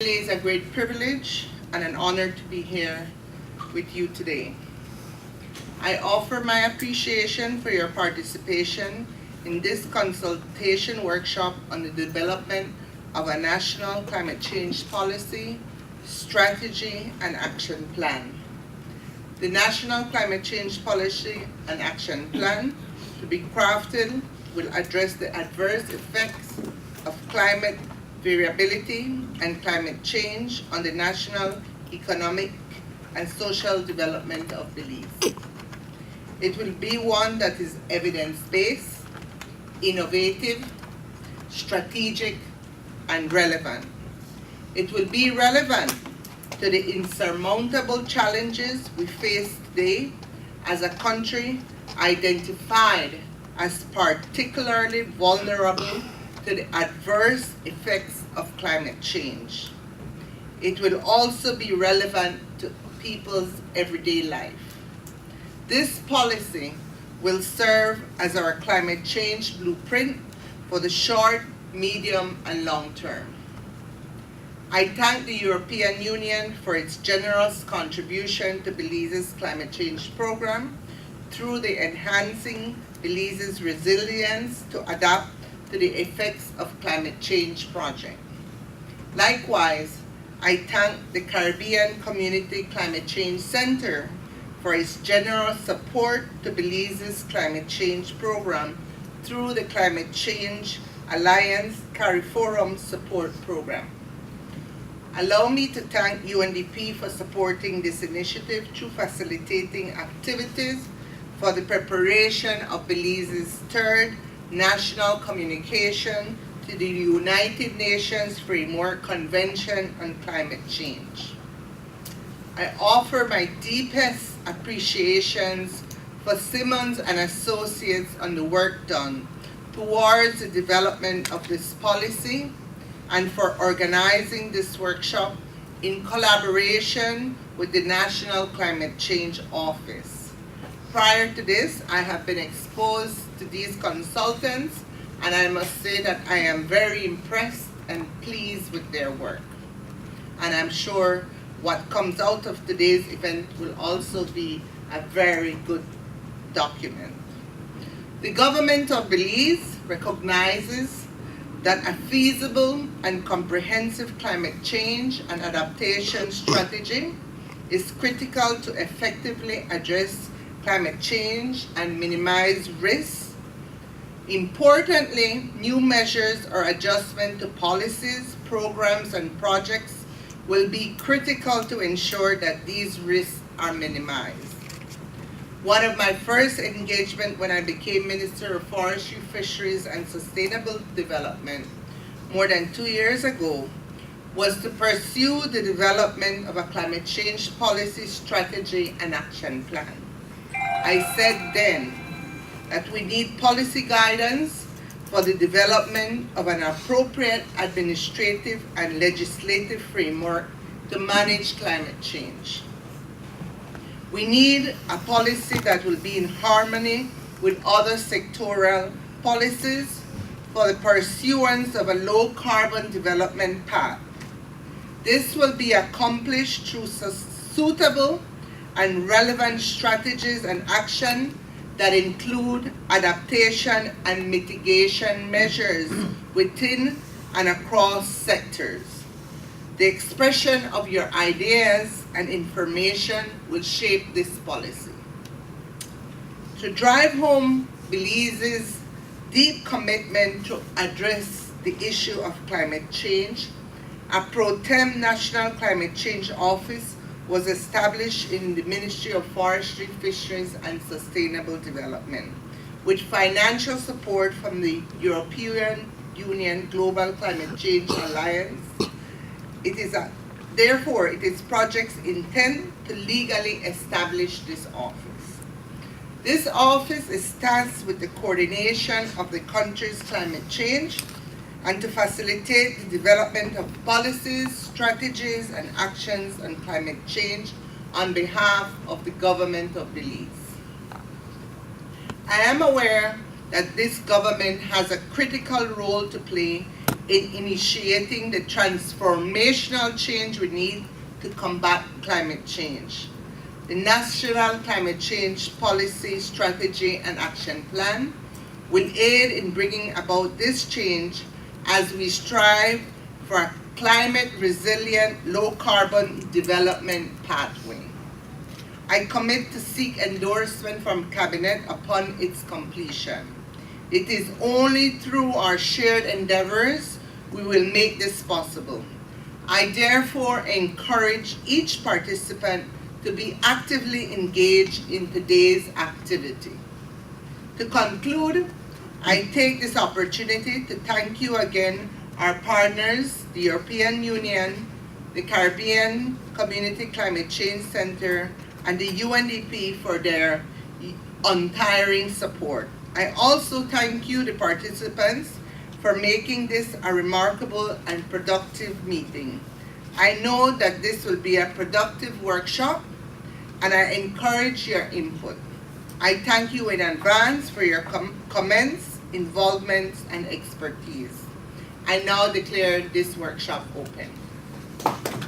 It is a great privilege and an honor to be here with you today. I offer my appreciation for your participation in this consultation workshop on the development of a national climate change policy, strategy, and action plan. The National Climate Change Policy and Action Plan, to be crafted, will address the adverse effects of climate variability and climate change on the national economic and social development of Belize. It will be one that is evidence-based, innovative, strategic, and relevant. It will be relevant to the insurmountable challenges we face today as a country identified as particularly vulnerable to the adverse effects of climate change. It will also be relevant to people's everyday life. This policy will serve as our climate change blueprint for the short, medium, and long term. I thank the European Union for its generous contribution to Belize's climate change program through the Enhancing Belize's Resilience to Adapt to the Effects of Climate Change project. Likewise, I thank the Caribbean Community Climate Change Center for its generous support to Belize's climate change program through the Climate Change Alliance CARIFORUM support program. Allow me to thank UNDP for supporting this initiative through facilitating activities for the preparation of Belize's third National Communication to the United Nations Framework Convention on Climate Change. I offer my deepest appreciations for Simmons and Associates on the work done towards the development of this policy and for organizing this workshop in collaboration with the National Climate Change Office. Prior to this, I have been exposed to these consultants, and I must say that I am very impressed and pleased with their work. And I'm sure what comes out of today's event will also be a very good document. The government of Belize recognizes that a feasible and comprehensive climate change and adaptation strategy is critical to effectively address climate change and minimize risks. Importantly, new measures or adjustment to policies, programs, and projects will be critical to ensure that these risks are minimized. One of my first engagements when I became Minister of Forestry, Fisheries, and Sustainable Development more than 2 years ago was to pursue the development of a climate change policy, strategy, and action plan. I said then that we need policy guidance for the development of an appropriate administrative and legislative framework to manage climate change. We need a policy that will be in harmony with other sectoral policies for the pursuance of a low-carbon development path. This will be accomplished through suitable and relevant strategies and action that include adaptation and mitigation measures within and across sectors. The expression of your ideas and information will shape this policy. To drive home Belize's deep commitment to address the issue of climate change, a pro tem National Climate Change Office was established in the Ministry of Forestry, Fisheries, and Sustainable Development, with financial support from the European Union Global Climate Change Alliance. Therefore, it is project's intent to legally establish this office. This office is tasked with the coordination of the country's climate change and to facilitate the development of policies, strategies, and actions on climate change on behalf of the government of Belize. I am aware that this government has a critical role to play in initiating the transformational change we need to combat climate change. The National Climate Change Policy, Strategy and Action Plan will aid in bringing about this change as we strive for a climate resilient, low carbon development pathway. I commit to seek endorsement from Cabinet upon its completion. It is only through our shared endeavors we will make this possible. I therefore encourage each participant to be actively engaged in today's activity. To conclude, I take this opportunity to thank you again, our partners, the European Union, the Caribbean Community Climate Change Center, and the UNDP for their untiring support. I also thank you, the participants, for making this a remarkable and productive meeting. I know that this will be a productive workshop, and I encourage your input. I thank you in advance for your comments, involvement, and expertise. I now declare this workshop open.